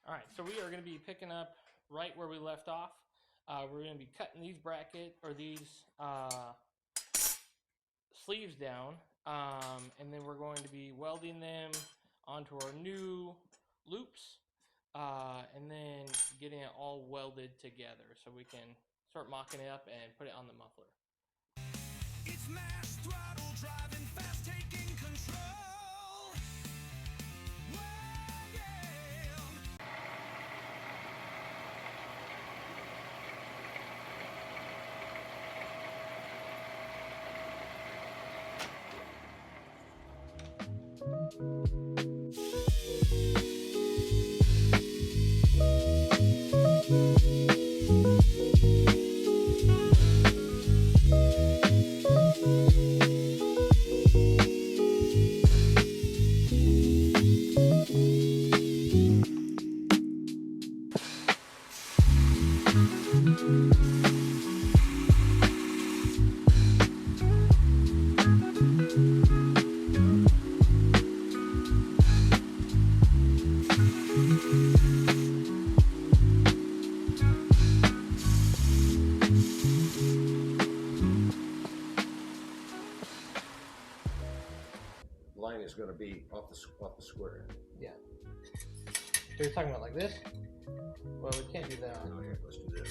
All right, so we are going to be picking up right where we left off. We're going to be cutting these sleeves down, and then we're going to be welding them onto our new loops, and then getting it all welded together so we can start mocking it up and put it on the muffler. It's mass throttle driving fast, taking control. Line is going to be off the square. Yeah. So you're talking about like this? Well, we can't do that. Oh, here, let's do this.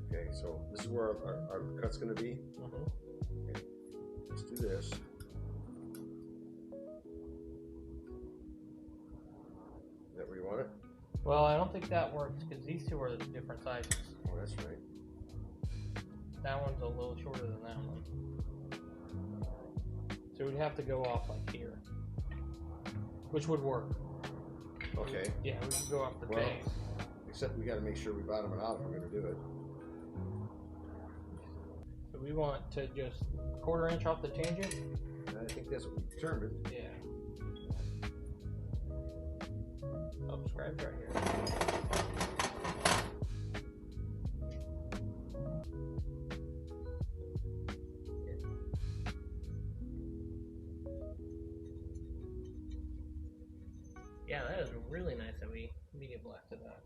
Okay, so this is where our cut's going to be. Okay, let's do this. Is that where you want it? Well, I don't think that works because these two are different sizes. Oh, that's right. That one's a little shorter than that one. So we'd have to go off like here, which would work. Okay. Yeah, we could go off the Well, base. except we got to make sure we bottom it out if we're going to do it. So we want to just 1/4 inch off the tangent. And I think that's what we determined. Yeah. Oh, scribe's right here. Yeah, that is really nice that we medium blasted that.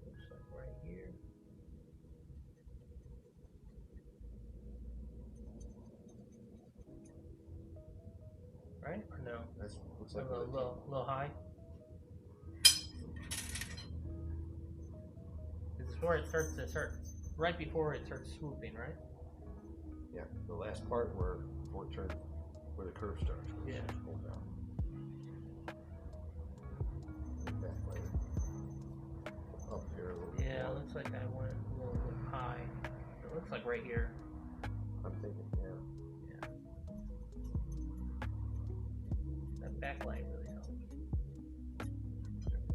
Looks like right here. Right? Or no? That looks like a little high. This is where it starts to right before it starts swooping, right? Yeah, the last part where it turns, where the curve starts. Yeah. Pull down. Back layer. Up here a little bit. Yeah, it looks like I went a little high. It looks like right here. I'm thinking, yeah. Yeah. That backlight really helps.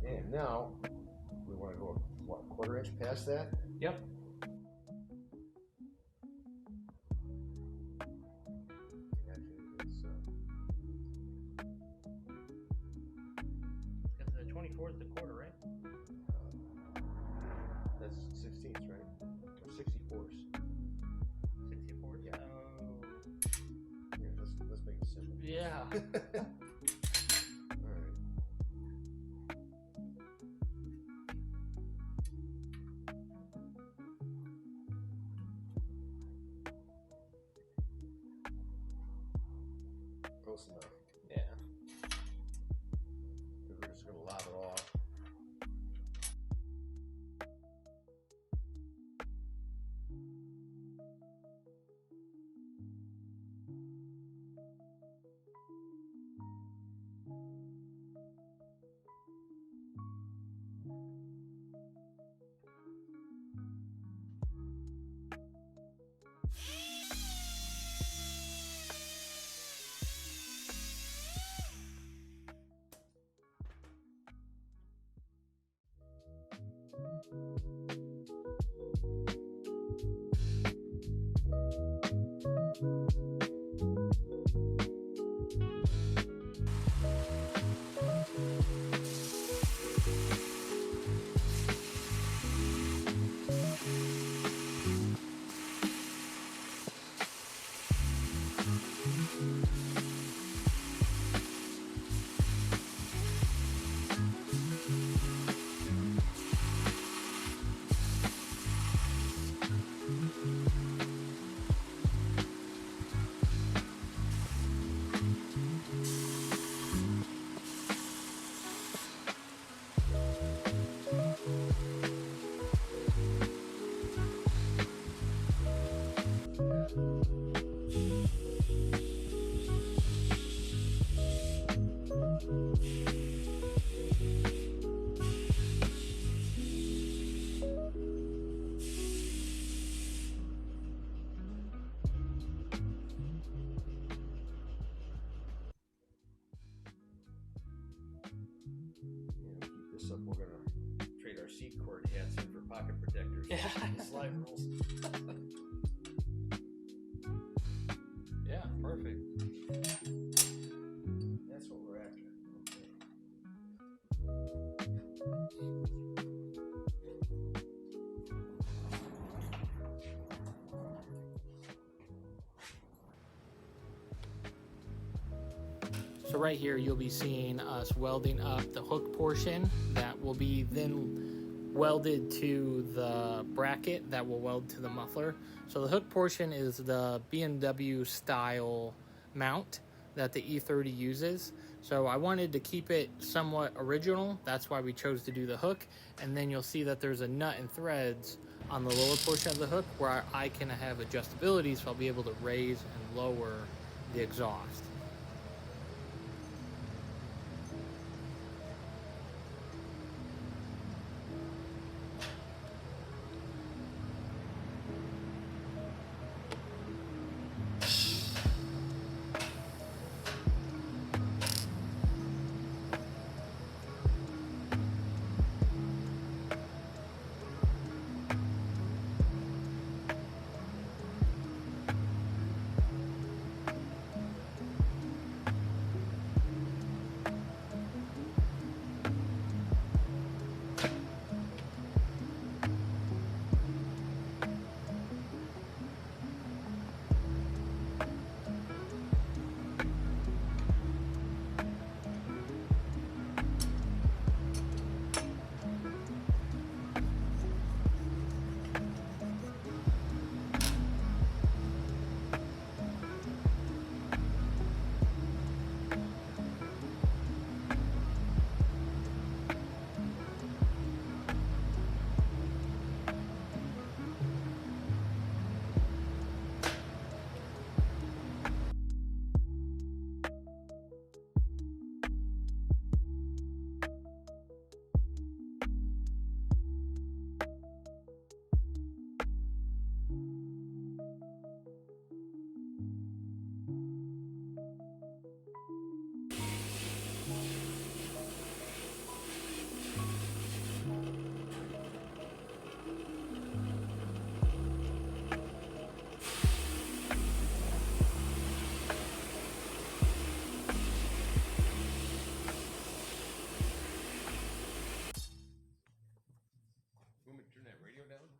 And now we want to go what, 1/4 inch past that? Yep. Actually, it's Because the 24 is the 1/4, right? that's 16ths, right? Or 64s. 64. Yeah. Oh. Here, let's make it simple. Yeah. All right. Close enough. Yeah. We're just gonna lob it off. Keep this up. We're gonna trade our seat cord hats in for pocket protectors. Yeah. Slide rules. Yeah, perfect. That's what we're after. So right here, you'll be seeing us welding up the hook portion that will be then welded to the bracket that will weld to the muffler. So the hook portion is the BMW style mount that the E30 uses. So I wanted to keep it somewhat original. That's why we chose to do the hook. And then you'll see that there's a nut and threads on the lower portion of the hook where I can have adjustability, so I'll be able to raise and lower the exhaust.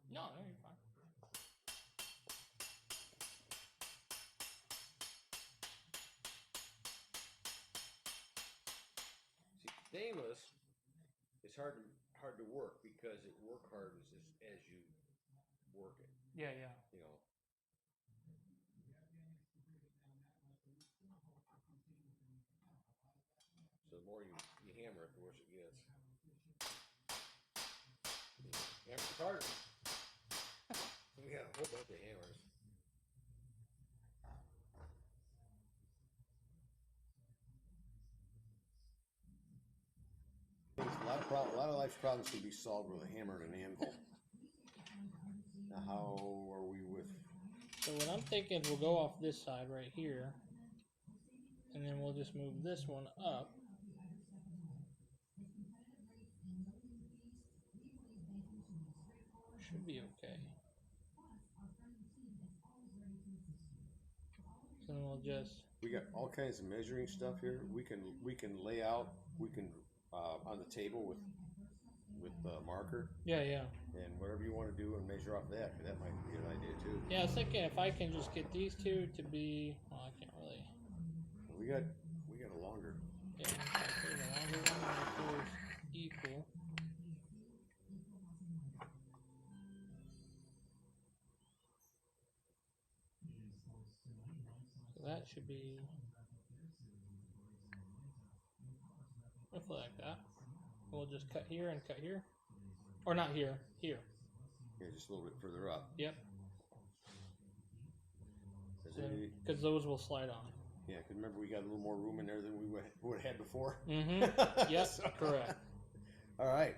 No, you're fine. See, stainless is hard to work because it work hardens as you work it. Yeah, yeah. You know. So the more you hammer it, the worse it gets. Hammer harder. We got a whole bunch of hammers. A lot of life's problems can be solved with a hammer and an anvil. Now, how are we with? So what I'm thinking is we'll go off this side right here, and then we'll just move this one up. Should be okay. So then we'll just. We got all kinds of measuring stuff here. We can lay out. We can on the table with the marker. Yeah, yeah. And whatever you want to do and measure off that might be an idea too. Yeah, I was thinking if I can just get these two to be, well, I can't really. We got a longer. Yeah, the longer one is equal. So that should be roughly like that. We'll just cut here and cut here. Or not here, here. Yeah, just a little bit further up. Yep. piston, because those will slide on. Yeah, because remember we got a little more room in there than we would have had before. Mm-hmm. Yes, correct. All right.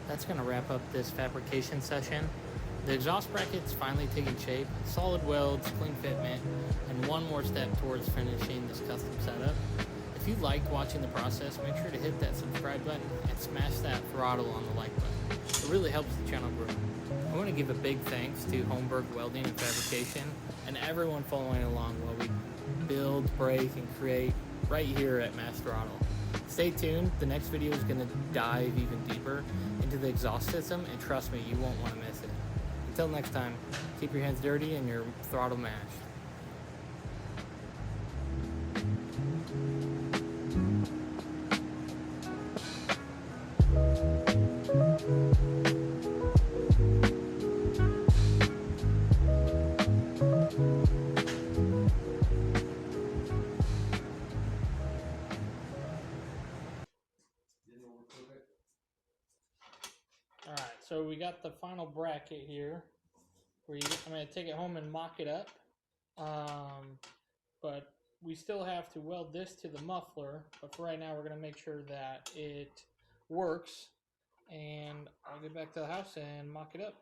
That's going to wrap up this fabrication session. The exhaust bracket's finally taking shape, solid welds, clean fitment, and one more step towards finishing this custom setup. If you liked watching the process, make sure to hit that subscribe button and smash that throttle on the like button. It really helps the channel grow. I want to give a big thanks to Holmberg Welding and Fabrication and everyone following along while we build, break, and create right here at Mass Throttle. Stay tuned, the next video is going to dive even deeper into the exhaust system, and trust me, you won't want to miss it. Until next time, keep your hands dirty and your throttle mashed. So we got the final bracket here. I'm going to take it home and mock it up. But we still have to weld this to the muffler. But for right now, we're going to make sure that it works. And I'll get back to the house and mock it up.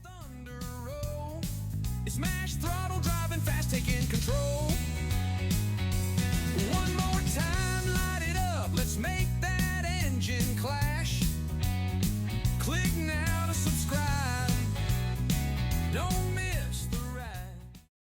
Thunder roll. Smash throttle driving fast.